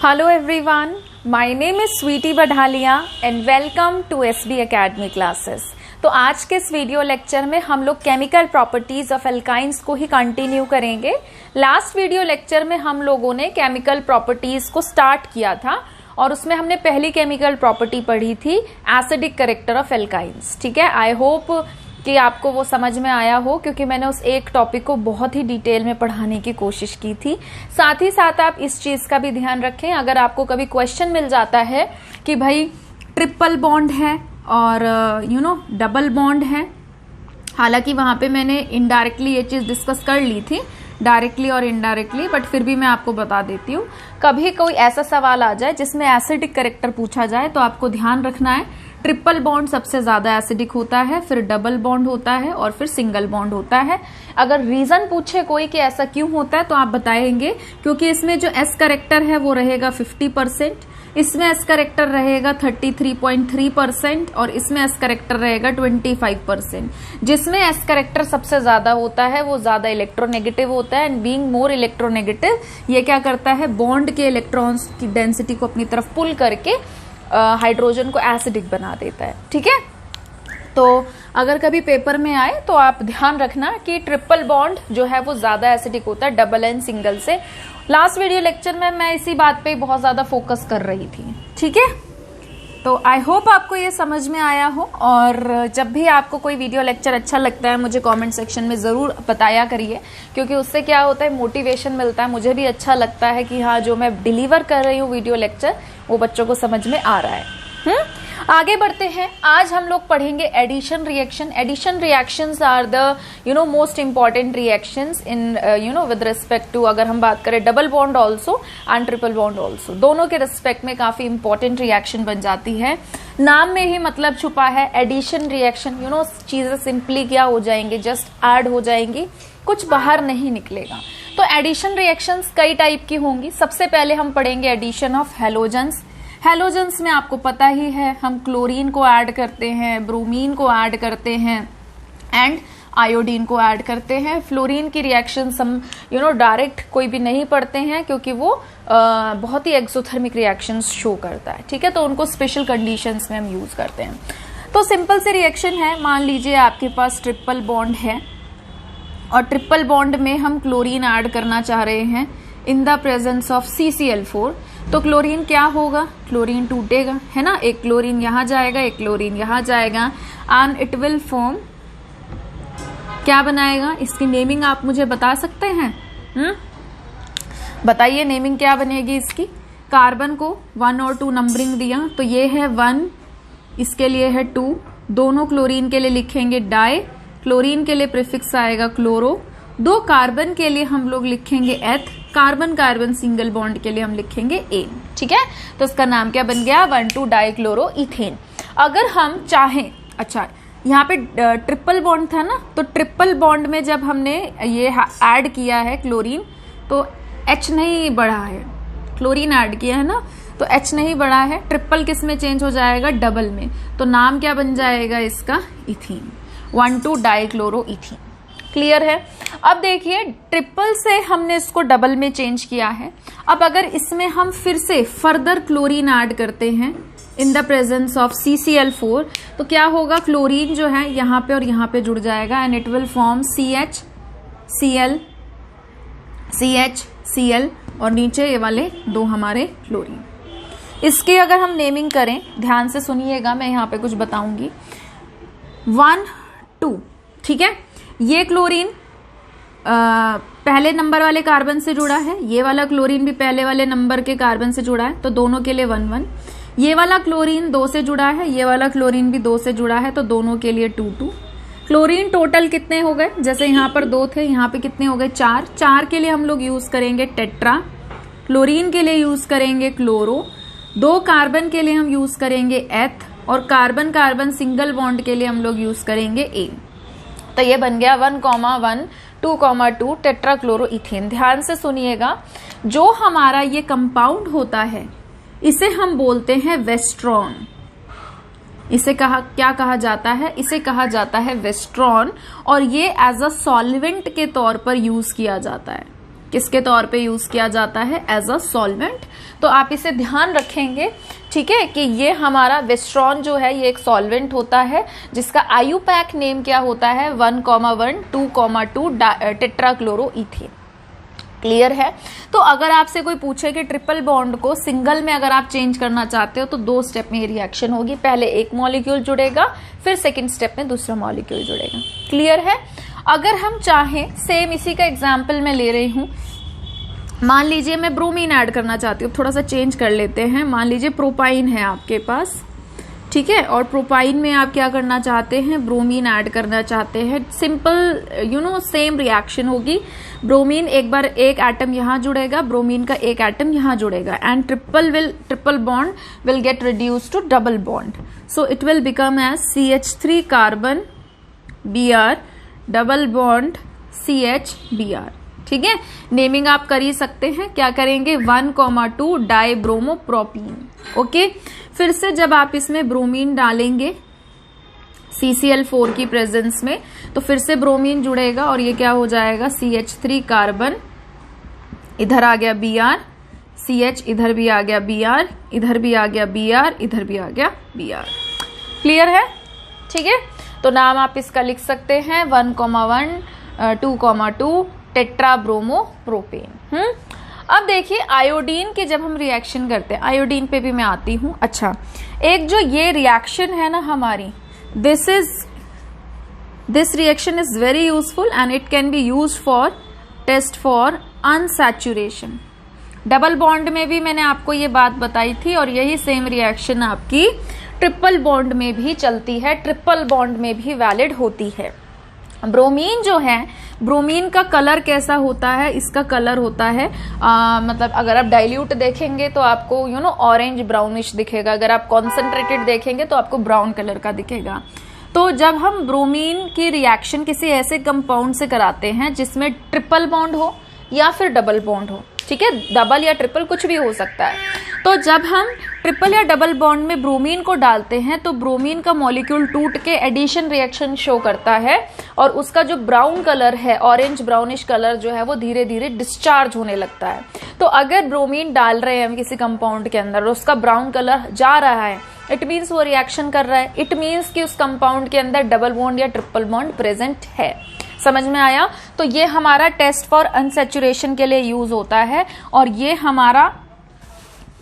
Hello everyone, my name is Sweety Badhalia and welcome to SB Academy classes। तो आज के इस video lecture में हम लोग केमिकल प्रॉपर्टीज ऑफ एल्काइंस को ही कंटिन्यू करेंगे। लास्ट वीडियो लेक्चर में हम लोगों ने केमिकल प्रॉपर्टीज को स्टार्ट किया था और उसमें हमने पहली केमिकल प्रॉपर्टी पढ़ी थी एसिडिक कैरेक्टर ऑफ एल्काइंस। ठीक है, आई होप कि आपको वो समझ में आया हो, क्योंकि मैंने उस एक टॉपिक को बहुत ही डिटेल में पढ़ाने की कोशिश की थी। साथ ही साथ आप इस चीज का भी ध्यान रखें, अगर आपको कभी क्वेश्चन मिल जाता है कि भाई ट्रिपल बॉन्ड है और डबल बॉन्ड है, हालांकि वहां पे मैंने इनडायरेक्टली ये चीज डिस्कस कर ली थी, डायरेक्टली और इनडायरेक्टली, बट फिर भी मैं आपको बता देती हूँ। कभी कोई ऐसा सवाल आ जाए जिसमें एसिडिक कैरेक्टर पूछा जाए तो आपको ध्यान रखना है ट्रिपल बॉन्ड सबसे ज्यादा एसिडिक होता है, फिर डबल बॉन्ड होता है और फिर सिंगल बॉन्ड होता है। अगर रीजन पूछे कोई कि ऐसा क्यों होता है तो आप बताएंगे क्योंकि इसमें जो एस कैरेक्टर है वो रहेगा 50%, इसमें एस कैरेक्टर रहेगा 33.3% और इसमें एस कैरेक्टर रहेगा 25%। जिसमें एस कैरेक्टर सबसे ज्यादा होता है वो ज्यादा इलेक्ट्रोनेगेटिव होता है एंड बीइंग मोर इलेक्ट्रोनेगेटिव ये क्या करता है, बॉन्ड के इलेक्ट्रॉन्स की डेंसिटी को अपनी तरफ पुल करके हाइड्रोजन को एसिडिक बना देता है। ठीक है, तो अगर कभी पेपर में आए तो आप ध्यान रखना कि ट्रिपल बॉन्ड जो है वो ज्यादा एसिडिक होता है डबल एंड सिंगल से। लास्ट वीडियो लेक्चर में मैं इसी बात पे बहुत ज्यादा फोकस कर रही थी। ठीक है, तो आई होप आपको ये समझ में आया हो, और जब भी आपको कोई वीडियो लेक्चर अच्छा लगता है मुझे कमेंट सेक्शन में जरूर बताया करिए, क्योंकि उससे क्या होता है, मोटिवेशन मिलता है, मुझे भी अच्छा लगता है कि हाँ जो मैं डिलीवर कर रही हूँ वीडियो लेक्चर वो बच्चों को समझ में आ रहा है। आगे बढ़ते हैं। आज हम लोग पढ़ेंगे addition reaction. Addition reactions are the most important reactions in with respect to, अगर हम बात करें double bond also and triple bond also, दोनों के रिस्पेक्ट में काफी इंपॉर्टेंट रिएक्शन बन जाती है। नाम में ही मतलब छुपा है एडिशन रिएक्शन, चीजें सिंपली क्या हो जाएंगे, जस्ट ऐड हो जाएंगी, कुछ बाहर नहीं निकलेगा। तो एडिशन रिएक्शंस कई टाइप की होंगी। सबसे पहले हम पढ़ेंगे एडिशन ऑफ हैलोजेंस। हैलोजेंस में आपको पता ही है हम क्लोरीन को ऐड करते हैं, ब्रोमीन को ऐड करते हैं एंड आयोडीन को ऐड करते हैं। फ्लोरीन की रिएक्शंस हम डायरेक्ट कोई भी नहीं पढ़ते हैं क्योंकि वो बहुत ही एक्सोथर्मिक रिएक्शंस शो करता है। ठीक है, तो उनको स्पेशल कंडीशंस में हम यूज करते हैं। तो सिंपल से रिएक्शन है, मान लीजिए आपके पास ट्रिपल बॉन्ड है और ट्रिपल बॉन्ड में हम क्लोरीन ऐड करना चाह रहे हैं in the presence of CCl4। तो क्लोरीन क्या होगा, क्लोरीन टूटेगा, है ना, एक क्लोरीन यहां जाएगा, एक क्लोरीन यहां जाएगा एंड इट विल फॉर्म, क्या बनाएगा, इसकी नेमिंग आप मुझे बता सकते हैं? बताइए नेमिंग क्या बनेगी इसकी। कार्बन को 1 और 2 नंबरिंग दिया तो ये है 1, इसके लिए है 2, दोनों क्लोरीन के लिए लिखेंगे डाई, क्लोरीन के लिए प्रीफिक्स आएगा क्लोरो, 2 कार्बन के लिए हम लोग लिखेंगे एथ, कार्बन कार्बन सिंगल बॉन्ड के लिए हम लिखेंगे एन। ठीक है, तो इसका नाम क्या बन गया, 1,2 डाइक्लोरो इथेन। अगर हम चाहें, अच्छा यहाँ पे ट्रिपल बॉन्ड था ना, तो ट्रिपल बॉन्ड में जब हमने ये ऐड किया है क्लोरीन तो H नहीं बढ़ा है, क्लोरीन ऐड किया है ना तो H नहीं बढ़ा है, ट्रिपल किस में चेंज हो जाएगा, डबल में, तो नाम क्या बन जाएगा इसका, इथीन, 1,2 डाइक्लोरो इथीन। क्लियर है। अब देखिए ट्रिपल से हमने इसको डबल में चेंज किया है। अब अगर इसमें हम फिर से फर्दर क्लोरीन ऐड करते हैं in the presence of CCl4 तो क्या होगा, क्लोरीन जो है यहाँ पे और यहाँ पे जुड़ जाएगा and it will form CH Cl CH Cl और नीचे ये वाले 2 हमारे क्लोरीन। इसकी अगर हम नेमिंग करें, ध्यान से सुनिएगा, मैं यहाँ पे कुछ बताऊंगी। 1, 2, ठीक है, ये क्लोरीन पहले नंबर वाले कार्बन से जुड़ा है, ये वाला क्लोरीन भी पहले वाले नंबर के कार्बन से जुड़ा है, तो दोनों के लिए 1, 1। ये वाला क्लोरीन 2 से जुड़ा है, ये वाला क्लोरीन भी 2 से जुड़ा है, तो दोनों के लिए 2, 2। क्लोरीन टोटल कितने हो गए, जैसे यहाँ पर 2 थे, यहाँ पे कितने हो गए, 4। 4 के लिए हम लोग यूज करेंगे टेट्रा, क्लोरीन के लिए यूज करेंगे क्लोरो, 2 कार्बन के लिए हम यूज करेंगे एथ और कार्बन कार्बन सिंगल बॉन्ड के लिए हम लोग यूज करेंगे ए। तो ये बन गया 1,1 2,2 टेट्राक्लोरोइथेन। ध्यान से सुनिएगा, जो हमारा ये कंपाउंड होता है इसे हम बोलते हैं वेस्ट्रॉन। इसे क्या कहा जाता है, इसे कहा जाता है वेस्ट्रॉन, और ये एज अ सॉल्वेंट के तौर पर यूज किया जाता है। किसके तौर पे यूज किया जाता है, एज अ सॉल्वेंट। तो आप इसे ध्यान रखेंगे, ठीक है, कि ये हमारा वेस्ट्रॉन जो है ये एक सॉल्वेंट होता है जिसका आयुपैक नेम क्या होता है, 1,1 2,2 टेट्राक्लोरोईथेन। क्लियर है। तो अगर आपसे कोई पूछे कि ट्रिपल बॉन्ड को सिंगल में अगर आप चेंज करना चाहते हो तो 2 स्टेप में ये रिएक्शन होगी, पहले एक मॉलिक्यूल जुड़ेगा, फिर सेकंड स्टेप में दूसरा मॉलिक्यूल जुड़ेगा। क्लियर है। अगर हम चाहें, सेम इसी का एग्जाम्पल मैं ले रही हूं, मान लीजिए मैं ब्रोमीन ऐड करना चाहती हूँ, थोड़ा सा चेंज कर लेते हैं। मान लीजिए प्रोपाइन है आपके पास, ठीक है, और प्रोपाइन में आप क्या करना चाहते हैं, ब्रोमीन ऐड करना चाहते हैं। सिंपल सेम रिएक्शन होगी। ब्रोमीन एक एटम यहाँ जुड़ेगा, ब्रोमीन का एक एटम यहाँ जुड़ेगा, and triple bond will get reduce to double bond. So it will become as CH3 carbon Br double bond CH Br। ठीक है, नेमिंग आप कर ही सकते हैं। क्या करेंगे, 1,2 डाइब्रोमोप्रोपीन। ओके, फिर से जब आप इसमें ब्रोमीन डालेंगे CCl4 की प्रेजेंस में, तो फिर से ब्रोमीन जुड़ेगा और ये क्या हो जाएगा, CH3 कार्बन, इधर आ गया Br, CH इधर भी आ गया Br, इधर भी आ गया Br, इधर भी आ गया Br। क्लियर है। ठीक है, तो नाम आप इसका लिख सकते हैं 1,1 2,2 टेट्राब्रोमोप्रोपेन। अब देखिए आयोडीन की जब हम रिएक्शन करते हैं, आयोडीन पे भी मैं आती हूं। अच्छा, एक जो ये रिएक्शन है ना हमारी, this reaction is very useful and it can be used for test for unsaturation. Double bond में भी मैंने आपको ये बात बताई थी, और यही सेम रिएक्शन आपकी ट्रिपल बॉन्ड में भी चलती है, ट्रिपल बॉन्ड में भी वैलिड होती है। ब्रोमीन जो है, ब्रोमीन का कलर कैसा होता है, इसका कलर होता है मतलब अगर आप डाइल्यूट देखेंगे तो आपको ऑरेंज ब्राउनिश दिखेगा, अगर आप कॉन्सेंट्रेटेड देखेंगे तो आपको ब्राउन कलर का दिखेगा। तो जब हम ब्रोमीन की रिएक्शन किसी ऐसे कंपाउंड से कराते हैं जिसमें ट्रिपल बॉन्ड हो या फिर डबल बॉन्ड हो, ठीक है, डबल या ट्रिपल कुछ भी हो सकता है, तो जब हम ट्रिपल या डबल बॉन्ड में ब्रोमीन को डालते हैं तो ब्रोमीन का मॉलिक्यूल टूट के एडिशन रिएक्शन शो करता है, और उसका जो ब्राउन कलर है, ऑरेंज ब्राउनिश कलर जो है वो धीरे धीरे डिस्चार्ज होने लगता है। तो अगर ब्रोमीन डाल रहे हैं हम किसी कंपाउंड के अंदर और उसका ब्राउन कलर जा रहा है, इट मीन्स वो रिएक्शन कर रहा है, इट मीन्स कि उस कंपाउंड के अंदर डबल बॉन्ड या ट्रिपल बॉन्ड प्रेजेंट है। समझ में आया। तो ये हमारा टेस्ट फॉर अनसैचुरेशन के लिए यूज होता है, और ये हमारा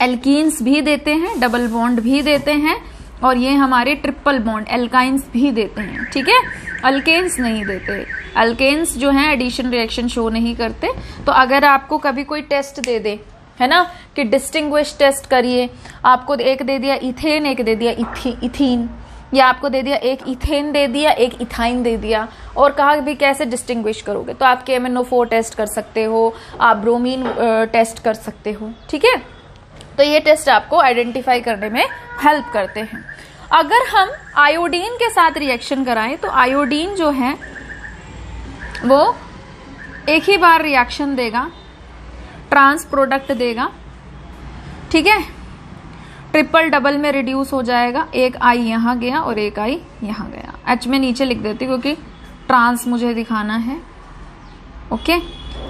एल्कीन्स भी देते हैं, डबल बॉन्ड भी देते हैं, और ये हमारे ट्रिपल बॉन्ड एल्काइंस भी देते हैं। ठीक है, अल्केन्स नहीं देते। अल्केन्स जो हैं एडिशन रिएक्शन शो नहीं करते। तो अगर आपको कभी कोई टेस्ट दे दे, है ना, कि डिस्टिंग्विश टेस्ट करिए, आपको एक दे दिया इथेन, एक दे दिया इथीन, या आपको दे दिया एक इथेन दे दिया, एक इथाइन दे दिया, और कहा भी कैसे डिस्टिंग्विश करोगे, तो आप KMnO4 टेस्ट कर सकते हो, आप ब्रोमीन टेस्ट कर सकते हो। ठीक है, तो ये टेस्ट आपको आइडेंटिफाई करने में हेल्प करते हैं। अगर हम आयोडीन के साथ रिएक्शन कराएं तो आयोडीन जो है वो एक ही बार रिएक्शन देगा, ट्रांस प्रोडक्ट देगा। ठीक है, ट्रिपल डबल में रिड्यूस हो जाएगा, एक आई यहाँ गया और एक आई यहाँ गया। H में नीचे लिख देती क्योंकि ट्रांस मुझे दिखाना है। ओके,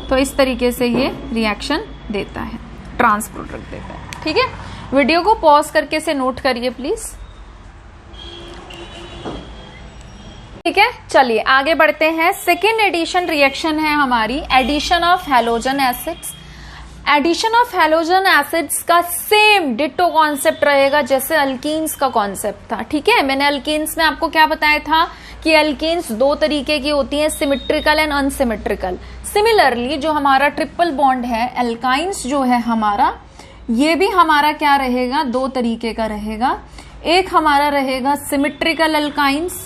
तो इस तरीके से ये रिएक्शन देता है, ट्रांस प्रोडक्ट देता है। ठीक है, वीडियो को पॉज करके से नोट करिए प्लीज। ठीक है, चलिए आगे बढ़ते हैं। सेकेंड एडिशन रिएक्शन है हमारी addition of halogen acids. Addition of halogen acids का सेम डिटो कॉन्सेप्ट रहेगा जैसे अल्कीन्स का कॉन्सेप्ट था। ठीक है, मैंने अल्कीन्स में आपको क्या बताया था कि अल्कीन्स 2 तरीके की होती हैं, सिमेट्रिकल एंड अनसिमेट्रिकल। सिमिलरली जो हमारा ट्रिपल बॉन्ड है, एल्काइंस जो है हमारा, ये भी हमारा क्या रहेगा, 2 तरीके का रहेगा। एक हमारा रहेगा सिमेट्रिकल अल्काइंस,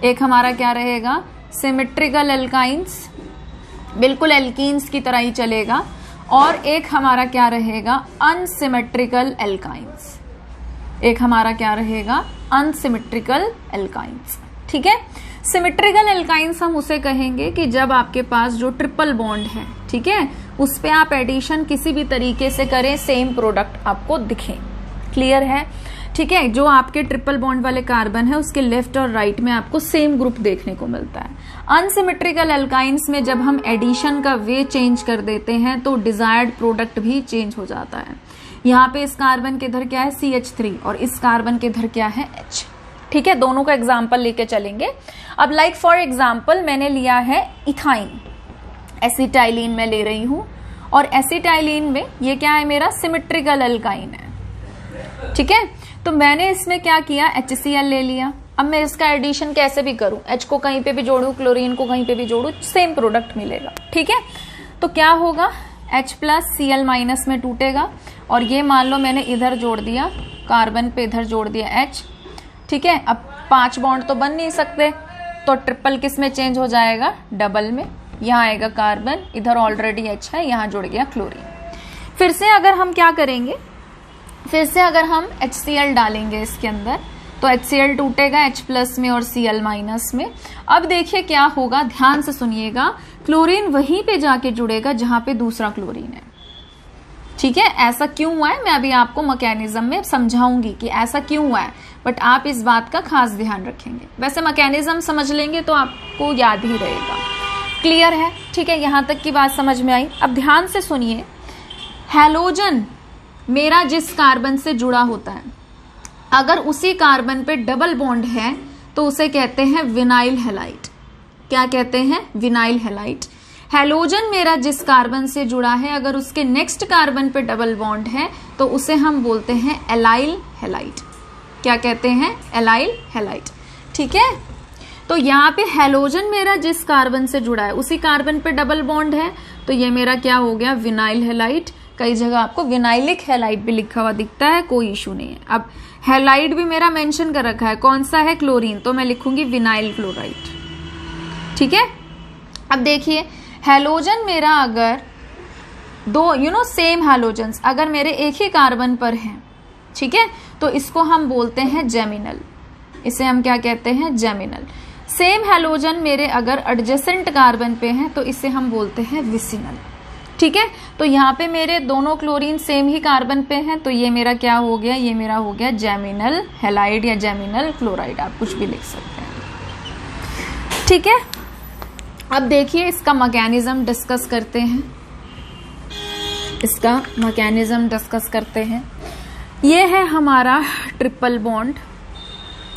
एक हमारा क्या रहेगा, सिमेट्रिकल अल्काइंस, बिल्कुल एल्कीन्स की तरह ही चलेगा, और एक हमारा क्या रहेगा, अनसिमेट्रिकल एल्काइंस। एक हमारा क्या रहेगा, अनसिमेट्रिकल एल्काइंस। ठीक है, सिमेट्रिकल एल्काइंस हम उसे कहेंगे कि जब आपके पास जो ट्रिपल बॉन्ड है, ठीक है, उस पे आप एडिशन किसी भी तरीके से करें, सेम प्रोडक्ट आपको दिखे। क्लियर है? ठीक है, जो आपके ट्रिपल बॉन्ड वाले कार्बन है उसके लेफ्ट और राइट में आपको सेम ग्रुप देखने को मिलता है। अनसिमेट्रिकल एल्काइंस में जब हम एडिशन का वे चेंज कर देते हैं तो डिजायर्ड प्रोडक्ट भी चेंज हो जाता है। यहाँ पे इस कार्बन के इधर क्या है CH3 और इस कार्बन के इधर क्या है H। ठीक है, दोनों का एग्जाम्पल लेके चलेंगे। अब लाइक फॉर एग्जाम्पल मैंने लिया है इथाइन, एसिटाइलिन में ले रही हूं और एसिटाइलिन में ये क्या है मेरा सिमेट्रिकल एल्काइन है। ठीक है, तो मैंने इसमें क्या किया HCl ले लिया। अब मैं इसका एडिशन कैसे भी करूं, H को कहीं पे भी जोड़ू, क्लोरीन को कहीं पे भी जोड़ू, सेम प्रोडक्ट मिलेगा। ठीक है, तो क्या होगा H प्लस Cl माइनस में टूटेगा और ये मान लो मैंने इधर जोड़ दिया कार्बन पे, इधर जोड़ दिया H। ठीक है, अब 5 बॉन्ड तो बन नहीं सकते तो ट्रिपल किस में चेंज हो जाएगा, डबल में। यहाँ आएगा कार्बन, इधर ऑलरेडी H है, यहाँ जुड़ गया क्लोरीन। फिर से अगर हम क्या करेंगे, फिर से अगर हम HCl डालेंगे इसके अंदर तो HCl टूटेगा H प्लस में और Cl माइनस में। अब देखिए क्या होगा, ध्यान से सुनिएगा, क्लोरीन वहीं पे जाके जुड़ेगा जहां पे दूसरा क्लोरीन है। ठीक है, ऐसा क्यों हुआ है मैं अभी आपको मैकेनिज्म में समझाऊंगी कि ऐसा क्यों हुआ है, बट आप इस बात का खास ध्यान रखेंगे। वैसे मैकेनिज्म समझ लेंगे तो आपको याद ही रहेगा। क्लियर है? ठीक है, यहां तक की बात समझ में आई। अब ध्यान से सुनिए, हैलोजन मेरा जिस कार्बन से जुड़ा होता है अगर उसी कार्बन पे डबल बॉन्ड है तो उसे कहते हैं विनाइल हैलाइड। क्या कहते हैं? Vinyl halide. हैलोजन मेरा जिस कार्बन से जुड़ा है अगर उसके नेक्स्ट कार्बन पे डबल बॉन्ड है तो उसे हम बोलते हैं एलाइल हैलाइड। क्या कहते हैं? Allyl halide. ठीक है, तो यहाँ पे हैलोजन मेरा जिस कार्बन से जुड़ा है उसी कार्बन पे डबल बॉन्ड है तो ये मेरा क्या हो गया, विनाइल हैलाइड। कई जगह आपको विनाइलिक हैलाइड भी लिखा हुआ दिखता है, कोई इशू नहीं है। अब हैलाइड भी मेरा मेंशन कर रखा है, कौन सा है, क्लोरीन, तो मैं लिखूंगी विनाइल क्लोराइड। ठीक है, अब देखिए हैलोजन मेरा अगर दो सेम हैलोजन्स अगर मेरे एक ही कार्बन पर हैं, ठीक है, तो इसको हम बोलते हैं जेमिनल। इसे हम क्या कहते हैं, जेमिनल। सेम हैलोजन मेरे अगर एडजेसेंट कार्बन पे हैं तो इसे हम बोलते हैं विसिनल। ठीक है, तो यहाँ पे मेरे दोनों क्लोरीन सेम ही कार्बन पे हैं तो ये मेरा क्या हो गया, ये मेरा हो गया जेमिनल हैलाइड या जेमिनल क्लोराइड, आप कुछ भी लिख सकते हैं। ठीक है, अब देखिए इसका मैकेनिज्म डिस्कस करते हैं। इसका मैकेनिज्म डिस्कस करते हैं। ये है हमारा ट्रिपल बॉन्ड।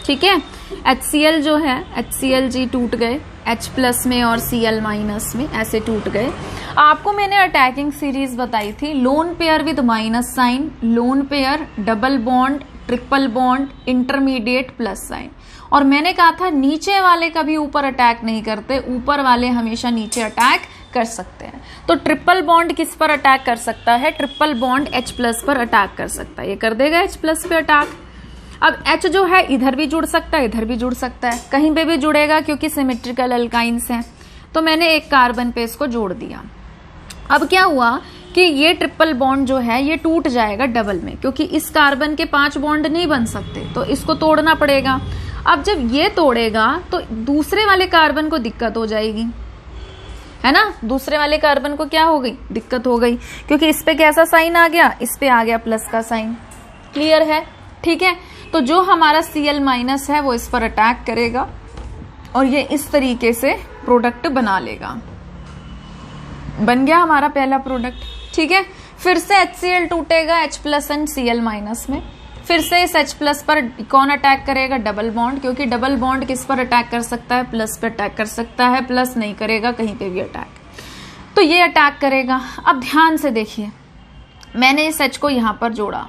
ठीक है, HCl जो है HCl टूट गए H प्लस में और Cl माइनस में, ऐसे टूट गए। आपको मैंने अटैकिंग सीरीज बताई थी, lone pair with minus sign, lone pair, double bond, triple bond, intermediate plus sign. और मैंने कहा था नीचे वाले कभी ऊपर अटैक नहीं करते, ऊपर वाले हमेशा नीचे अटैक कर सकते हैं। तो ट्रिपल बॉन्ड किस पर अटैक कर सकता है, ट्रिपल बॉन्ड H प्लस पर अटैक कर सकता है, ये कर देगा H प्लस पे अटैक। अब H जो है इधर भी जुड़ सकता है, इधर भी जुड़ सकता है, कहीं पे भी जुड़ेगा क्योंकि सिमेट्रिकल अल्काइंस हैं। तो मैंने एक कार्बन पे इसको जोड़ दिया। अब क्या हुआ कि ये ट्रिपल बॉन्ड जो है ये टूट जाएगा डबल में, क्योंकि इस कार्बन के 5 बॉन्ड नहीं बन सकते तो इसको तोड़ना पड़ेगा। अब जब ये तोड़ेगा तो दूसरे वाले कार्बन को दिक्कत हो जाएगी, है ना, दूसरे वाले कार्बन को क्या हो गई, दिक्कत हो गई, क्योंकि इस पे कैसा साइन आ गया, इस पे आ गया प्लस का साइन। क्लियर है? ठीक है, तो जो हमारा Cl माइनस है वो इस पर अटैक करेगा और ये इस तरीके से प्रोडक्ट बना लेगा। बन गया हमारा पहला प्रोडक्ट। ठीक है, फिर से HCl टूटेगा H plus and Cl minus में, फिर से इस H प्लस पर कौन अटैक करेगा, डबल बॉन्ड, क्योंकि डबल बॉन्ड किस पर अटैक कर सकता है, प्लस पर अटैक कर सकता है, प्लस नहीं करेगा कहीं पे भी अटैक, तो ये अटैक करेगा। अब ध्यान से देखिए, मैंने इस H को यहां पर जोड़ा,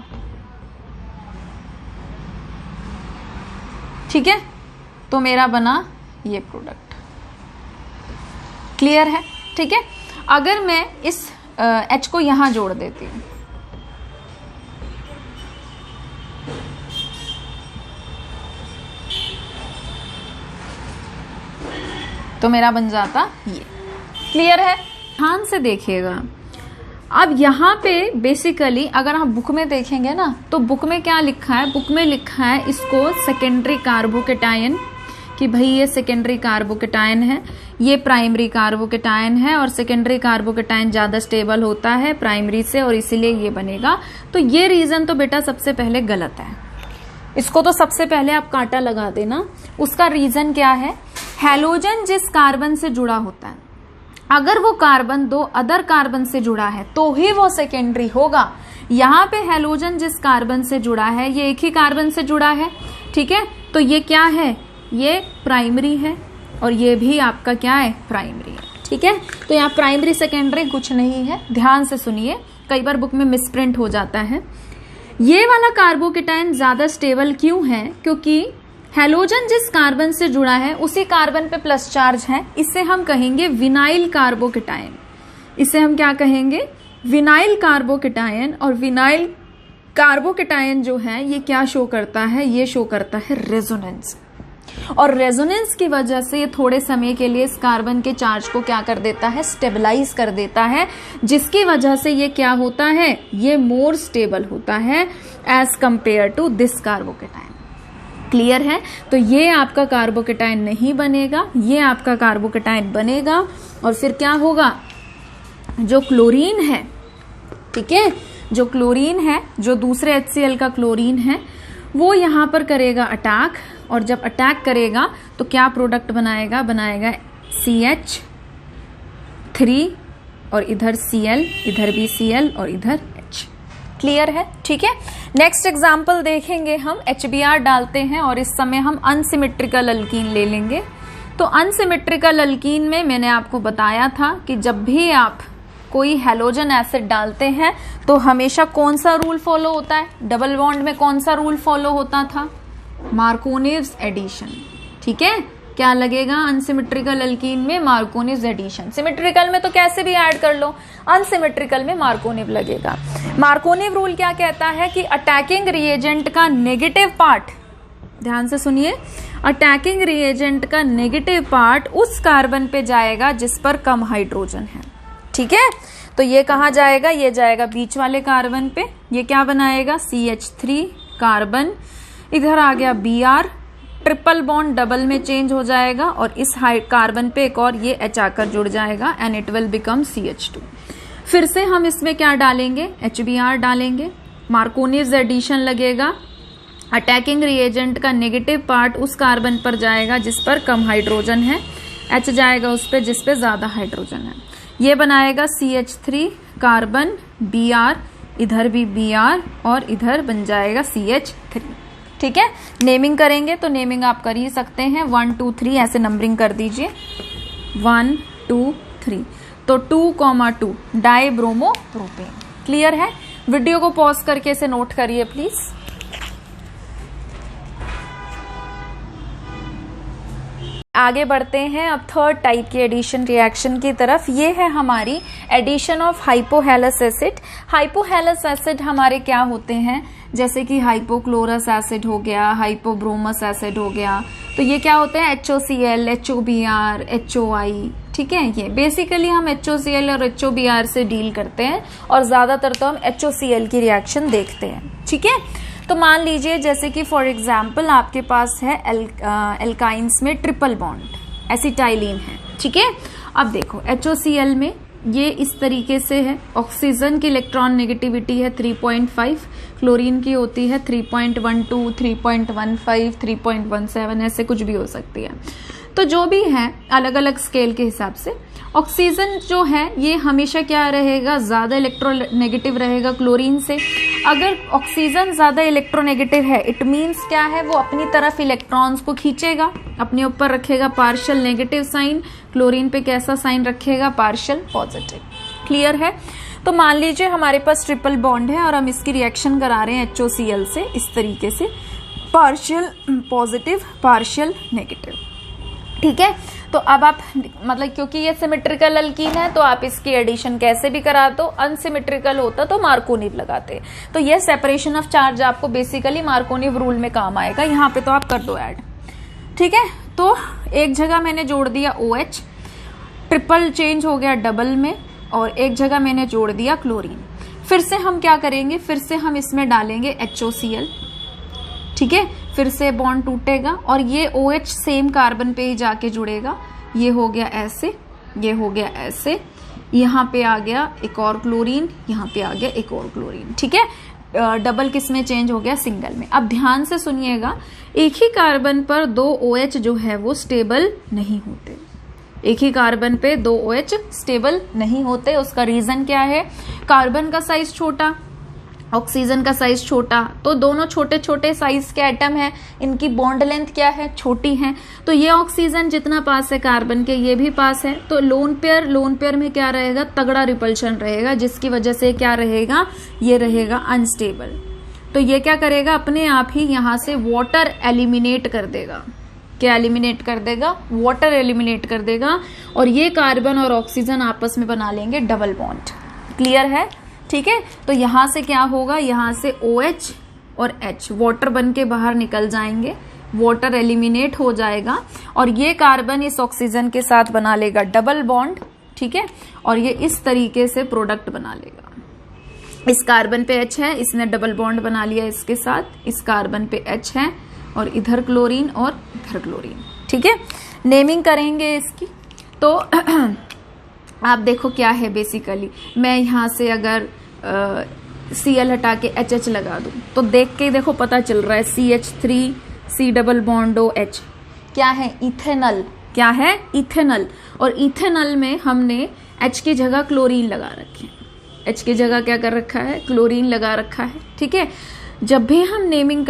ठीक है, तो मेरा बना ये प्रोडक्ट। क्लियर है? ठीक है, अगर मैं इस H को यहां जोड़ देती हूं तो मेरा बन जाता ये। क्लियर है? ध्यान से देखिएगा। अब यहाँ पे बेसिकली अगर हम बुक में देखेंगे ना तो बुक में क्या लिखा है, बुक में लिखा है इसको सेकेंडरी कार्बोकेटायन कि भाई ये सेकेंडरी कार्बोकेटायन है, ये प्राइमरी कार्बोकेटायन है और सेकेंडरी कार्बोकेटायन ज्यादा स्टेबल होता है प्राइमरी से और इसीलिए ये बनेगा। तो ये रीजन तो बेटा सबसे पहले गलत है, इसको तो सबसे पहले आप कांटा लगा देना। उसका रीजन क्या है? हैलोजन जिस कार्बन से जुड़ा होता है, अगर वो कार्बन दो अदर कार्बन से जुड़ा है तो ही वो सेकेंडरी होगा। यहाँ पे हैलोजन जिस कार्बन से जुड़ा है ये एक ही कार्बन से जुड़ा है, ठीक है, तो ये क्या है? ये प्राइमरी है और ये भी आपका क्या है? प्राइमरी है, ठीक है। तो यहाँ प्राइमरी सेकेंडरी कुछ नहीं है, ध्यान से सुनिए, कई बार बुक में मिसप्रिंट हो जाता है। ये वाला कार्बोकेटायन ज्यादा स्टेबल क्यों है? क्योंकि हैलोजन जिस कार्बन से जुड़ा है उसी कार्बन पे प्लस चार्ज है, इसे हम कहेंगे विनाइल कार्बोकेटायन। इसे हम क्या कहेंगे? Vinyl carbocation. और विनाइल कार्बोकेटायन जो है ये क्या शो करता है? ये शो करता है रेजोनेंस, और रेजोनेंस की वजह से ये थोड़े समय के लिए इस कार्बन के चार्ज को क्या कर देता है? स्टेबलाइज कर देता है, जिसकी वजह से ये क्या होता है? ये मोर स्टेबल होता है as compare to this carbocation. Clear है? तो ये आपका कार्बोकेटायन नहीं बनेगा, ये आपका कार्बोकेटायन बनेगा। और फिर क्या होगा? जो क्लोरीन है, ठीक है, जो क्लोरीन है, जो दूसरे HCl का क्लोरीन है, वो यहां पर करेगा अटैक, और जब अटैक करेगा तो क्या प्रोडक्ट बनाएगा? बनाएगा CH3 और इधर Cl, इधर भी Cl और इधर H। क्लियर है? ठीक है। नेक्स्ट एग्जाम्पल देखेंगे हम, HBr डालते हैं और इस समय हम अनसिमेट्रिकल अल्कीन ले लेंगे। तो अनसिमेट्रिकल अल्कीन में मैंने आपको बताया था कि जब भी आप कोई हैलोजन एसिड डालते हैं तो हमेशा कौन सा रूल फॉलो होता है? डबल बॉन्ड में कौन सा रूल फॉलो होता था? मार्कोनिव्स एडिशन, ठीक है। क्या लगेगा अनसिमेट्रिकल अल्कीन में? मार्कोनिव्स एडिशन। सिमेट्रिकल में तो कैसे भी ऐड कर लो, अनसिमेट्रिकल में मार्कोनिव लगेगा। मार्कोनिव रूल क्या कहता है कि अटैकिंग रिएजेंट का नेगेटिव पार्ट, ध्यान से सुनिए, अटैकिंग रिएजेंट का नेगेटिव पार्ट उस कार्बन पे जाएगा जिस पर कम हाइड्रोजन है, ठीक है। तो ये कहाँ जाएगा? ये जाएगा बीच वाले कार्बन पे। ये क्या बनाएगा? CH3 कार्बन, इधर आ गया Br, ट्रिपल बॉन्ड डबल में चेंज हो जाएगा और इस कार्बन पे एक और ये H आकर जुड़ जाएगा and it will become CH2। फिर से हम इसमें क्या डालेंगे? HBr डालेंगे, मार्कोनिव्स एडिशन लगेगा, अटैकिंग रिएजेंट का नेगेटिव पार्ट उस कार्बन पर जाएगा जिस पर कम हाइड्रोजन है, H जाएगा उस पर जिस पे ज्यादा हाइड्रोजन है। ये बनाएगा CH3 कार्बन Br, इधर भी Br और इधर बन जाएगा CH3, ठीक है। नेमिंग करेंगे तो नेमिंग आप कर ही सकते हैं, 1 2 3 ऐसे नंबरिंग कर दीजिए, 1 2 3। तो 2,2 डाई ब्रोमो प्रोपेन। क्लियर है? वीडियो को पॉज करके इसे नोट करिए प्लीज। आगे बढ़ते हैं अब थर्ड टाइप की एडिशन रिएक्शन की तरफ। ये है हमारी addition of hypohalous acid. Hypohalous acid हमारे क्या होते हैं? जैसे कि हाइपोक्लोरस एसिड हो गया, हाइपोब्रोमस एसिड हो गया, तो ये क्या होते हैं? HOCl, HOBr, HOI, ठीक है। ये बेसिकली हम HOCl और HOBr से डील करते हैं और ज्यादातर तो हम HOCl की रिएक्शन देखते हैं, ठीक है। तो मान लीजिए जैसे कि फॉर एग्जाम्पल आपके पास है एल्काइंस में ट्रिपल बॉन्ड एसिटाइलिन है, ठीक है। अब देखो HOCl में ये इस तरीके से है, ऑक्सीजन की इलेक्ट्रॉन नेगेटिविटी है 3.5, क्लोरीन की होती है 3.12, 3.15, 3.17, ऐसे कुछ भी हो सकती है। तो जो भी है अलग अलग स्केल के हिसाब से ऑक्सीजन जो है ये हमेशा क्या रहेगा? ज्यादा इलेक्ट्रोनेगेटिव रहेगा क्लोरीन से। अगर ऑक्सीजन ज्यादा इलेक्ट्रोनेगेटिव है इट मीन्स क्या है? वो अपनी तरफ इलेक्ट्रॉन्स को खींचेगा, अपने ऊपर रखेगा पार्शियल नेगेटिव साइन, क्लोरीन पे कैसा साइन रखेगा? Partial positive. क्लियर है? तो मान लीजिए हमारे पास ट्रिपल बॉन्ड है और हम इसकी रिएक्शन करा रहे हैं HOCl से इस तरीके से, पार्शियल पॉजिटिव पार्शियल नेगेटिव, ठीक है। तो अब आप मतलब क्योंकि ये सिमेट्रिकल अल्कीन है तो आप इसकी एडिशन कैसे भी करा दो, अनसिमेट्रिकल होता तो मार्कोनिव लगाते। तो ये सेपरेशन ऑफ चार्ज आपको बेसिकली मार्कोनिव रूल में काम आएगा, यहाँ पे तो आप कर दो ऐड, ठीक है। तो एक जगह मैंने जोड़ दिया OH, ट्रिपल चेंज हो गया डबल में, और एक जगह मैंने जोड़ दिया क्लोरीन। फिर से हम क्या करेंगे? फिर से हम इसमें डालेंगे HOCl, ठीक है, फिर से बॉन्ड टूटेगा और ये OH सेम कार्बन पे ही जाके जुड़ेगा। ये हो गया ऐसे, ये हो गया ऐसे, यहाँ पे आ गया एक और क्लोरीन, यहाँ पे आ गया एक और क्लोरीन। ठीक है, डबल किस में चेंज हो गया, सिंगल में। अब ध्यान से सुनिएगा, एक ही कार्बन पर 2 OH जो है वो स्टेबल नहीं होते। एक ही कार्बन पे 2 OH स्टेबल नहीं होते। उसका रीजन क्या है, कार्बन का साइज छोटा, ऑक्सीजन का साइज छोटा, तो दोनों छोटे छोटे साइज के एटम है, इनकी बॉन्ड लेंथ क्या है, छोटी है। तो ये ऑक्सीजन जितना पास है कार्बन के, ये भी पास है, तो लोन पेयर में क्या रहेगा, तगड़ा रिपल्शन रहेगा, जिसकी वजह से क्या रहेगा, ये रहेगा अनस्टेबल। तो ये क्या करेगा, अपने आप ही यहां से वाटर एलिमिनेट कर देगा। क्या एलिमिनेट कर देगा, वाटर एलिमिनेट कर देगा, और ये कार्बन और ऑक्सीजन आपस में बना लेंगे डबल बॉन्ड। क्लियर है, ठीक है। तो यहां से क्या होगा, यहां से OH और H वाटर बन के बाहर निकल जाएंगे, वाटर एलिमिनेट हो जाएगा, और ये कार्बन इस ऑक्सीजन के साथ बना लेगा डबल बॉन्ड। ठीक है, और ये इस तरीके से प्रोडक्ट बना लेगा। इस कार्बन पे H है, इसने डबल बॉन्ड बना लिया इसके साथ, इस कार्बन पे H है, और इधर क्लोरीन और इधर क्लोरीन। ठीक है, नेमिंग करेंगे इसकी। तो आप देखो क्या है, बेसिकली मैं यहां से अगर Cl हटा के HH लगा दूं तो देख के देखो पता चल रहा है, CH3 C double bond OH क्या है, इथेनल। क्या है, इथेनल। और इथेनल में हमने H की जगह क्लोरीन लगा रखे हैं। H की जगह क्या कर रखा है, क्लोरीन लगा रखा है। ठीक है, जब भी हम नेमिंग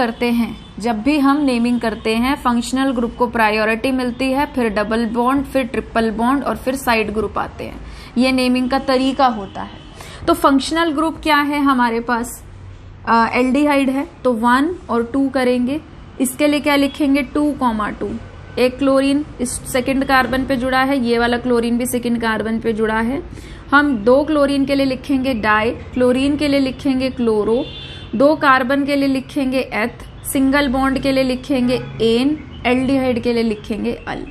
करते हैं फंक्शनल ग्रुप को प्रायोरिटी मिलती है, फिर डबल बॉन्ड, फिर ट्रिपल बॉन्ड, और फिर साइड ग्रुप आते हैं। ये नेमिंग का तरीका होता है। तो फंक्शनल ग्रुप क्या है हमारे पास, एल्डिहाइड है, तो 1 और 2 करेंगे। इसके लिए क्या लिखेंगे, 2,2। एक क्लोरीन इस सेकंड कार्बन पे जुड़ा है, ये वाला क्लोरीन भी सेकंड कार्बन पे जुड़ा है। हम 2 क्लोरीन के लिए लिखेंगे डाई, क्लोरीन के लिए लिखेंगे क्लोरो, 2 कार्बन के लिए लिखेंगे एथ, सिंगल बॉन्ड के लिए लिखेंगे एन, एल्डिहाइड के लिए लिखेंगे अल।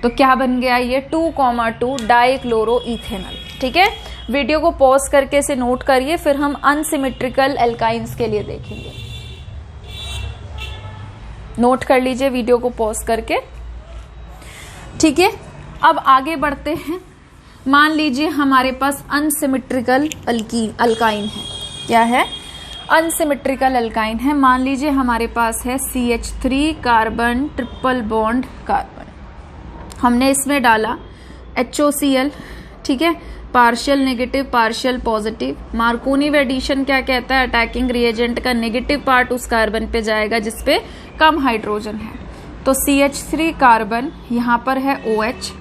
तो क्या बन गया ये, 2,2 डाई क्लोरो इथेनॉल। ठीक है, वीडियो को पॉज करके इसे नोट करिए, फिर हम अनसिमेट्रिकल एल्काइंस के लिए देखेंगे। नोट कर लीजिए वीडियो को पॉज करके। ठीक है, अब आगे बढ़ते हैं। मान लीजिए हमारे पास अनसिमेट्रिकल अल्काइन है। क्या है, अनसिमेट्रिकल अल्काइन है। मान लीजिए हमारे पास है CH3 carbon triple bond carbon, हमने इसमें डाला HOCl। ठीक है, partial negative partial positive. Markovnikov addition क्या कहता है, अटैकिंग रिएजेंट का नेगेटिव पार्ट उस कार्बन पे जाएगा जिसपे कम हाइड्रोजन है। तो CH3 कार्बन यहाँ पर है OH,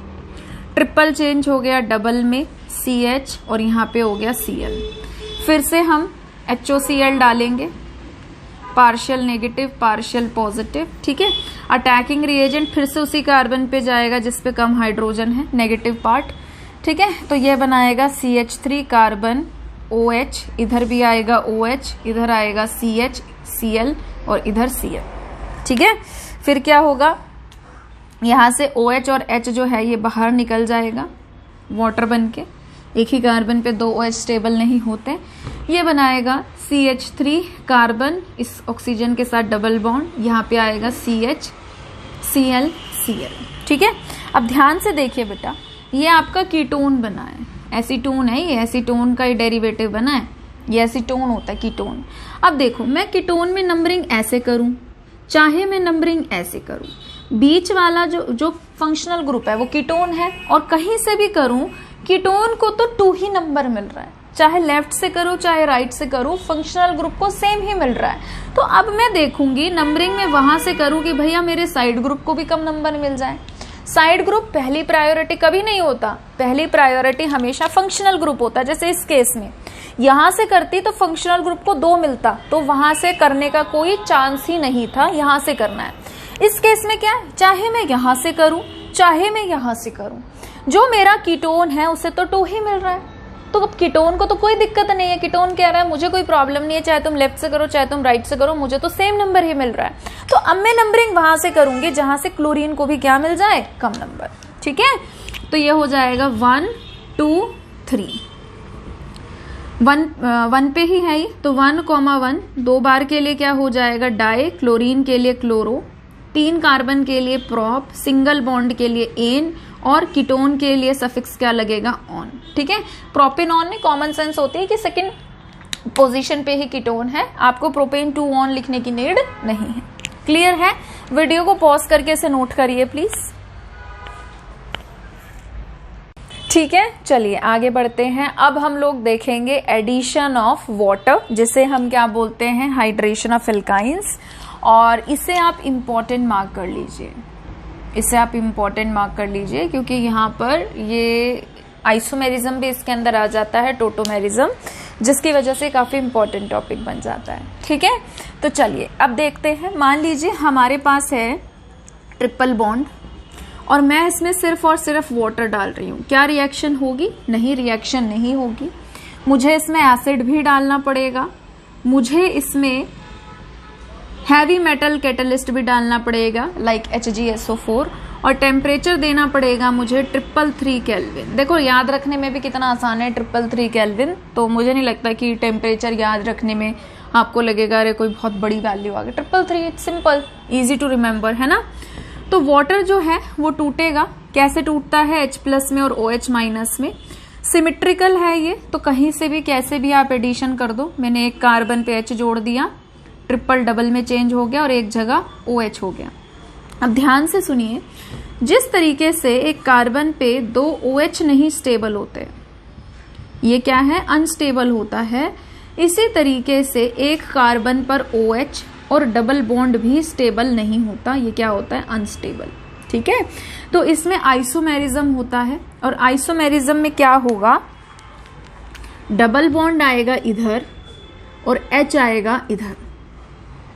ट्रिपल चेंज हो गया डबल में CH, और यहाँ पे हो गया Cl। फिर से हम HOCl डालेंगे, पार्शियल नेगेटिव पार्शियल पॉजिटिव। ठीक है, अटैकिंग रिएजेंट फिर से उसी कार्बन पे जाएगा जिसपे कम हाइड्रोजन है, नेगेटिव पार्ट। ठीक है, तो ये बनाएगा CH3 कार्बन OH, इधर भी आएगा OH, इधर आएगा CH Cl, और इधर Cl। ठीक है, फिर क्या होगा, यहां से OH और H जो है ये बाहर निकल जाएगा वाटर बन के। एक ही कार्बन पे 2 OH स्टेबल नहीं होते। ये बनाएगा CH3 कार्बन इस ऑक्सीजन के साथ डबल बॉन्ड, यहाँ पे आएगा CH Cl Cl। ठीक है, अब ध्यान से देखिए बेटा, ये आपका कीटोन बना है, एसीटोन है, ये एसीटोन का ही डेरिवेटिव बना है, ये एसीटोन होता है कीटोन। अब देखो, मैं कीटोन में नंबरिंग ऐसे करूं, चाहे मैं नंबरिंग ऐसे करूं, बीच वाला जो फंक्शनल ग्रुप है वो कीटोन है, और कहीं से भी करूं कीटोन को तो 2 ही नंबर मिल रहा है, चाहे लेफ्ट से करो चाहे राइट से करो, फंक्शनल ग्रुप को सेम ही मिल रहा है। तो अब मैं देखूंगी नंबरिंग में वहां से करूं कि भैया मेरे साइड ग्रुप को भी कम नंबर मिल जाए। साइड ग्रुप पहली प्रायोरिटी कभी नहीं होता, पहली प्रायोरिटी हमेशा फंक्शनल ग्रुप होता है। जैसे इस केस में यहां से करती तो फंक्शनल ग्रुप को 2 मिलता, तो वहां से करने का कोई चांस ही नहीं था, यहां से करना है। इस केस में क्या है, चाहे मैं यहां से करूं चाहे मैं यहां से करूं, जो मेरा कीटोन है उसे तो 2 ही मिल रहा है। तो अब कीटोन को तो कोई दिक्कत नहीं है, कीटोन कह रहा है मुझे कोई प्रॉब्लम नहीं है, चाहे तुम लेफ्ट से करो चाहे तुम राइट से करो, मुझे तो सेम नंबर ही मिल रहा है। तो अब मैं नंबरिंग वहां से करूंगी जहां से क्लोरीन को भी क्या मिल जाए, कम नंबर। ठीक है, तो ये हो जाएगा 1 2 3। वन पे ही है ही, तो 1,1 2 बार के लिए क्या हो जाएगा डाई, क्लोरीन के लिए क्लोरो, 3 कार्बन के लिए प्रॉप, सिंगल बॉन्ड के लिए एन और कीटोन के लिए सफिक्स क्या लगेगा ऑन। ठीक है, प्रोपेनॉन में कॉमन सेंस होती है कि सेकंड पोजीशन पे ही कीटोन है, आपको प्रोपेन 2 ऑन लिखने की नीड नहीं है। क्लियर है? वीडियो को पॉज करके इसे नोट करिए प्लीज। ठीक है, चलिए आगे बढ़ते हैं। अब हम लोग देखेंगे एडिशन ऑफ वाटर, जिसे हम क्या बोलते हैं हाइड्रेशन ऑफ एल्काइंस, और इसे आप इंपॉर्टेंट मार्क कर लीजिए, इसे आप इंपॉर्टेंट मार्क कर लीजिए क्योंकि यहाँ पर ये आइसोमेरिज्म भी इसके अंदर आ जाता है, टोटोमेरिज्म, जिसकी वजह से काफी इंपॉर्टेंट टॉपिक बन जाता है। ठीक है, तो चलिए अब देखते हैं। मान लीजिए हमारे पास है ट्रिपल बॉन्ड और मैं इसमें सिर्फ और सिर्फ वाटर डाल रही हूँ, क्या रिएक्शन होगी? नहीं, रिएक्शन नहीं होगी। मुझे इसमें एसिड भी डालना पड़ेगा, मुझे इसमें हैवी मेटल कैटलिस्ट भी डालना पड़ेगा लाइक HgSO4, और टेम्परेचर देना पड़ेगा मुझे 333 केल्विन। देखो याद रखने में भी कितना आसान है 333 केल्विन, तो मुझे नहीं लगता कि टेम्परेचर याद रखने में आपको लगेगा अरे कोई बहुत बड़ी वैल्यू आ गई। 333 it's simple, easy to remember, है ना। तो वाटर जो है वो टूटेगा, कैसे टूटता है? H+ में और OH- में। सिमेट्रिकल है ये, तो कहीं से भी कैसे भी आप एडिशन कर दो। मैंने एक कार्बन पे H जोड़ दिया, ट्रिपल डबल में चेंज हो गया और एक जगह OH हो गया। अब ध्यान से सुनिए, जिस तरीके से एक कार्बन पे 2 OH नहीं स्टेबल होते, ये क्या है अनस्टेबल होता है, इसी तरीके से एक कार्बन पर OH और डबल बॉन्ड भी स्टेबल नहीं होता, ये क्या होता है अनस्टेबल। ठीक है, तो इसमें आइसोमेरिज्म होता है, और आइसोमेरिज्म में क्या होगा, डबल बॉन्ड आएगा इधर और H आएगा इधर।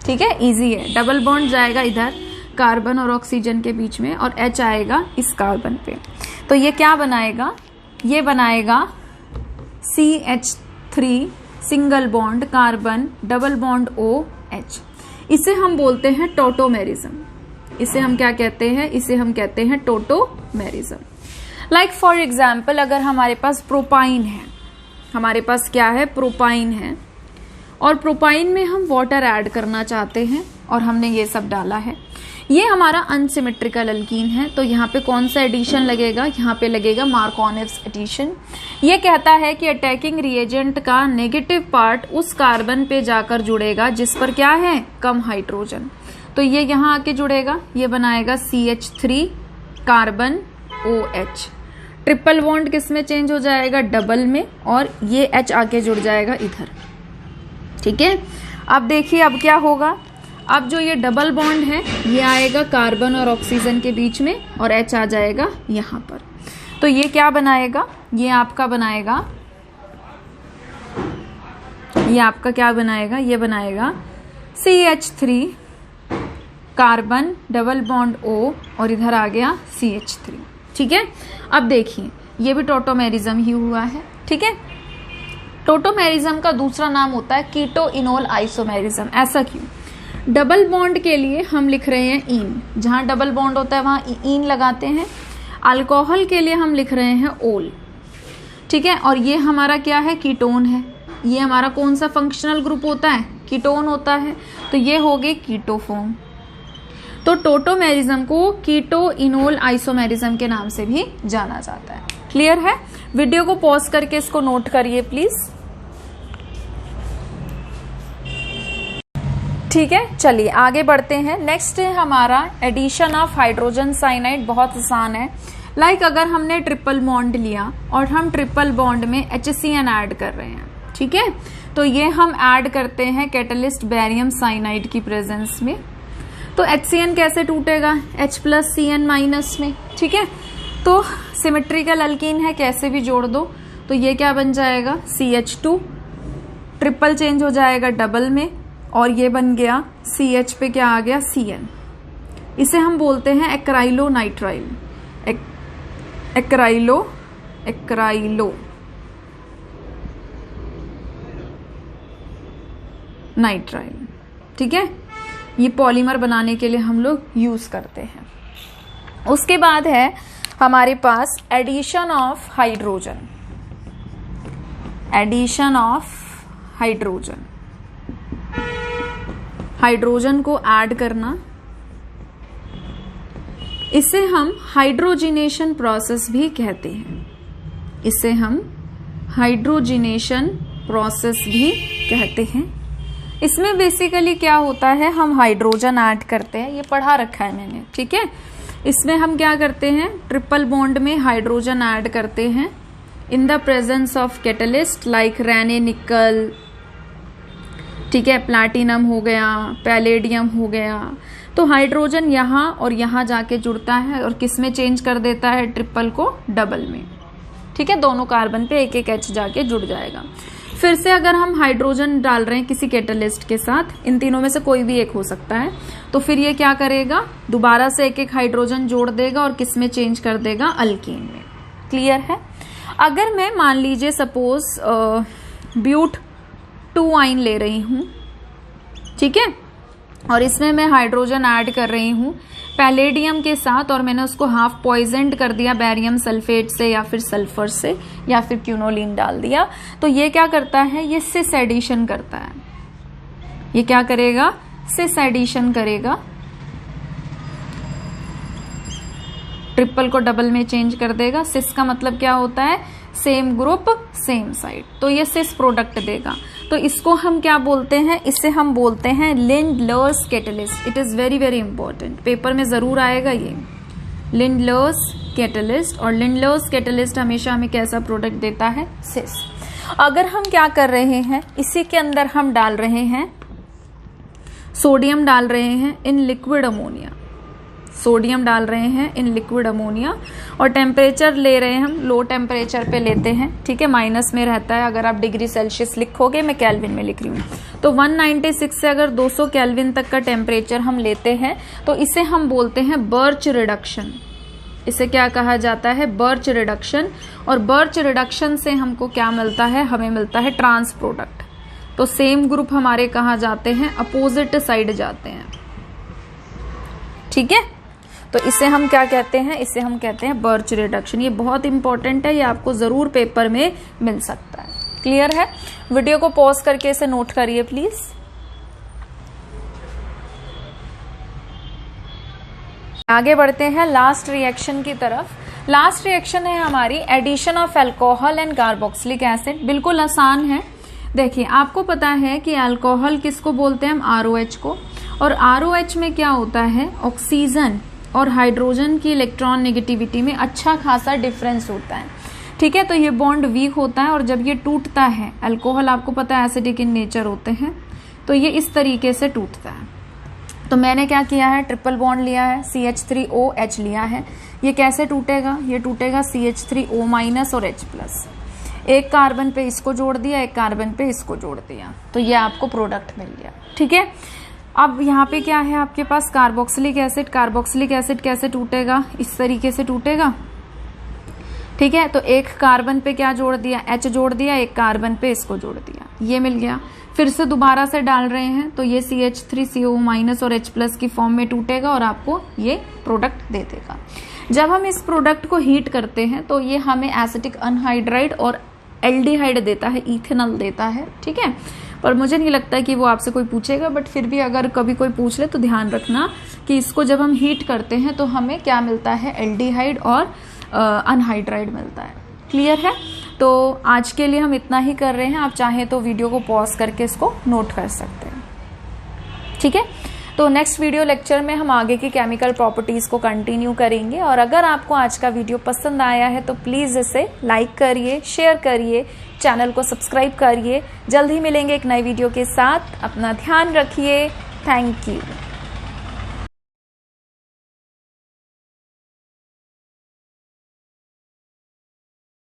ठीक है, इजी है, डबल बॉन्ड जाएगा इधर कार्बन और ऑक्सीजन के बीच में और H आएगा इस कार्बन पे, तो ये क्या बनाएगा, ये बनाएगा CH3 single bond carbon double bond OH। इसे हम बोलते हैं टोटोमेरिज्म। इसे हम क्या कहते हैं? इसे हम कहते हैं टोटोमेरिज्म। लाइक फॉर एग्जाम्पल, अगर हमारे पास प्रोपाइन है, हमारे पास क्या है प्रोपाइन है, और प्रोपाइन में हम वाटर ऐड करना चाहते हैं और हमने ये सब डाला है, ये हमारा अनसिमेट्रिकल अल्कीन है, तो यहाँ पे कौन सा एडिशन लगेगा? यहाँ पे लगेगा मार्कोनिव्स एडिशन। ये कहता है कि अटैकिंग रिएजेंट का नेगेटिव पार्ट उस कार्बन पे जाकर जुड़ेगा जिस पर क्या है कम हाइड्रोजन, तो ये यहाँ आके जुड़ेगा, ये बनाएगा CH3 carbon OH। Triple bond किस में चेंज हो जाएगा? डबल में, और ये H आके जुड़ जाएगा इधर। ठीक है, अब देखिए अब क्या होगा, अब जो ये डबल बॉन्ड है ये आएगा कार्बन और ऑक्सीजन के बीच में और H आ जाएगा यहाँ पर, तो ये क्या बनाएगा? ये आपका बनाएगा, ये आपका क्या बनाएगा? ये बनाएगा CH3 carbon double bond O और इधर आ गया CH3। ठीक है, अब देखिए ये भी टोटोमेरिज्म ही हुआ है। ठीक है, टोटोमेरिज्म का दूसरा नाम होता है कीटो इनोल आइसोमेरिज्म। ऐसा क्यों? डबल बॉन्ड के लिए हम लिख रहे हैं इन, जहां डबल बॉन्ड होता है वहां इन लगाते हैं। अल्कोहल के लिए हम लिख रहे हैं ओल। ठीक है, और ये हमारा क्या है? कीटोन है। ये हमारा कौन सा फंक्शनल ग्रुप होता है? कीटोन होता है, तो ये हो गए कीटोफॉर्म। तो टोटोमेरिज्म को कीटो इनोल आइसोमेरिज्म के नाम से भी जाना जाता है। क्लियर है? वीडियो को पॉज करके इसको नोट करिए प्लीज। ठीक है, चलिए आगे बढ़ते हैं। नेक्स्ट है हमारा एडिशन ऑफ हाइड्रोजन साइनाइड। बहुत आसान है। लाइक अगर हमने ट्रिपल बॉन्ड लिया और हम ट्रिपल बॉन्ड में HCN ऐड कर रहे हैं, ठीक है, तो ये हम ऐड करते हैं कैटलिस्ट बेरियम साइनाइड की प्रेजेंस में, तो HCN कैसे टूटेगा? H+CN- में। ठीक है, तो सिमेट्रिकल अल्कीन है, कैसे भी जोड़ दो, तो ये क्या बन जाएगा? CH2, ट्रिपल चेंज हो जाएगा डबल में, और ये बन गया CH पे क्या आ गया? CN। इसे हम बोलते हैं एक्राइलो नाइट्राइल। Acrylo nitrile. ठीक है, ये पॉलीमर बनाने के लिए हम लोग यूज करते हैं। उसके बाद है हमारे पास addition of hydrogen. Addition of hydrogen, hydrogen को ऐड करना, इसे हम हाइड्रोजिनेशन प्रोसेस भी कहते हैं, इसे हम हाइड्रोजिनेशन प्रोसेस भी कहते हैं। इसमें बेसिकली क्या होता है, हम हाइड्रोजन ऐड करते हैं, ये पढ़ा रखा है मैंने, ठीक है। इसमें हम क्या करते हैं, ट्रिपल बॉन्ड में हाइड्रोजन ऐड करते हैं in the presence of catalyst like Raney nickel, ठीक है, प्लैटिनम हो गया, पैलेडियम हो गया। तो हाइड्रोजन यहाँ और यहाँ जाके जुड़ता है और किस में चेंज कर देता है, ट्रिपल को डबल में, ठीक है। दोनों कार्बन पे एक एक H जाके जुड़ जाएगा। फिर से अगर हम हाइड्रोजन डाल रहे हैं किसी कैटलिस्ट के साथ, इन तीनों में से कोई भी एक हो सकता है, तो फिर ये क्या करेगा, दोबारा से एक एक हाइड्रोजन जोड़ देगा और किस में चेंज कर देगा, अल्कीन में। क्लियर है। अगर मैं मान लीजिए सपोज ब्यूट 2 आइन ले रही हूं, ठीक है, और इसमें मैं हाइड्रोजन ऐड कर रही हूं पैलेडियम के साथ, और मैंने उसको हाफ पॉइजन्ड कर दिया बैरियम सल्फेट से या फिर सल्फर से या फिर क्यूनोलिन डाल दिया, तो ये क्या करता है, ये सिस एडिशन करता है। ये क्या करेगा, सिस एडिशन करेगा, ट्रिपल को डबल में चेंज कर देगा। सिस का मतलब क्या होता है, सेम ग्रुप सेम साइड, तो ये सिस प्रोडक्ट देगा। तो इसको हम क्या बोलते हैं, इसे हम बोलते हैं Lindlar's catalyst. It is very very important, paper में जरूर आएगा ये लिंडलर्स कैटलिस्ट। और लिंडलर्स कैटलिस्ट हमेशा हमें कैसा प्रोडक्ट देता है, सिस। अगर हम क्या कर रहे हैं, इसी के अंदर हम डाल रहे हैं सोडियम, डाल रहे हैं इन लिक्विड अमोनिया, सोडियम डाल रहे हैं इन लिक्विड अमोनिया, और टेम्परेचर ले रहे हैं हम लो टेम्परेचर पे लेते हैं, ठीक है, माइनस में रहता है। अगर आप डिग्री सेल्सियस लिखोगे, मैं केल्विन में लिख रही हूँ, तो 196 से अगर 200 केल्विन तक का टेम्परेचर हम लेते हैं, तो इसे हम बोलते हैं बर्च रिडक्शन। इसे क्या कहा जाता है, बर्च रिडक्शन। और बर्च रिडक्शन से हमको क्या मिलता है, हमें मिलता है ट्रांस प्रोडक्ट। तो सेम ग्रुप हमारे कहाँ जाते हैं, अपोजिट साइड जाते हैं, ठीक है। तो इसे हम क्या कहते हैं, इसे हम कहते हैं बर्च रिडक्शन। ये बहुत इंपॉर्टेंट है, ये आपको जरूर पेपर में मिल सकता है। क्लियर है। वीडियो को पॉज करके इसे नोट करिए प्लीज। आगे बढ़ते हैं लास्ट रिएक्शन की तरफ। लास्ट रिएक्शन है हमारी addition of alcohol and carboxylic acid. बिल्कुल आसान है। देखिए, आपको पता है कि अल्कोहल किसको बोलते हैं, हम आरओएच को। और आरओएच में क्या होता है, ऑक्सीजन और हाइड्रोजन की इलेक्ट्रॉन नेगेटिविटी में अच्छा खासा डिफरेंस होता है, ठीक है। तो ये बॉन्ड वीक होता है और जब ये टूटता है, अल्कोहल आपको पता है एसिडिक इन नेचर होते हैं, तो ये इस तरीके से टूटता है। तो मैंने क्या किया है, ट्रिपल बॉन्ड लिया है, CH3OH लिया है। ये कैसे टूटेगा, ये टूटेगा CH3O- और H+। एक कार्बन पे इसको जोड़ दिया, एक कार्बन पे इसको जोड़ दिया, तो ये आपको प्रोडक्ट मिल गया, ठीक है। अब यहाँ पे क्या है आपके पास, कार्बोक्सिलिक एसिड। कार्बोक्सिलिक एसिड कैसे टूटेगा, इस तरीके से टूटेगा, ठीक है। तो एक कार्बन पे क्या जोड़ दिया, H जोड़ दिया, एक कार्बन पे इसको जोड़ दिया, ये मिल गया। फिर से दोबारा से डाल रहे हैं, तो ये CH3CO- और H+ की फॉर्म में टूटेगा और आपको ये प्रोडक्ट दे देगा। जब हम इस प्रोडक्ट को हीट करते हैं, तो ये हमें एसिटिक अनहाइड्राइड और एल्डिहाइड देता है, इथेनॉल देता है, ठीक है। पर मुझे नहीं लगता कि वो आपसे कोई पूछेगा, बट फिर भी अगर कभी कोई पूछ ले तो ध्यान रखना कि इसको जब हम हीट करते हैं तो हमें क्या मिलता है, एल्डिहाइड और अनहाइड्राइड मिलता है। क्लियर है। तो आज के लिए हम इतना ही कर रहे हैं। आप चाहें तो वीडियो को पॉज करके इसको नोट कर सकते हैं, ठीक है। तो नेक्स्ट वीडियो लेक्चर में हम आगे की केमिकल प्रॉपर्टीज को कंटिन्यू करेंगे। और अगर आपको आज का वीडियो पसंद आया है तो प्लीज इसे लाइक करिए, शेयर करिए, चैनल को सब्सक्राइब करिए। जल्द ही मिलेंगे एक नए वीडियो के साथ। अपना ध्यान रखिए। Thank you.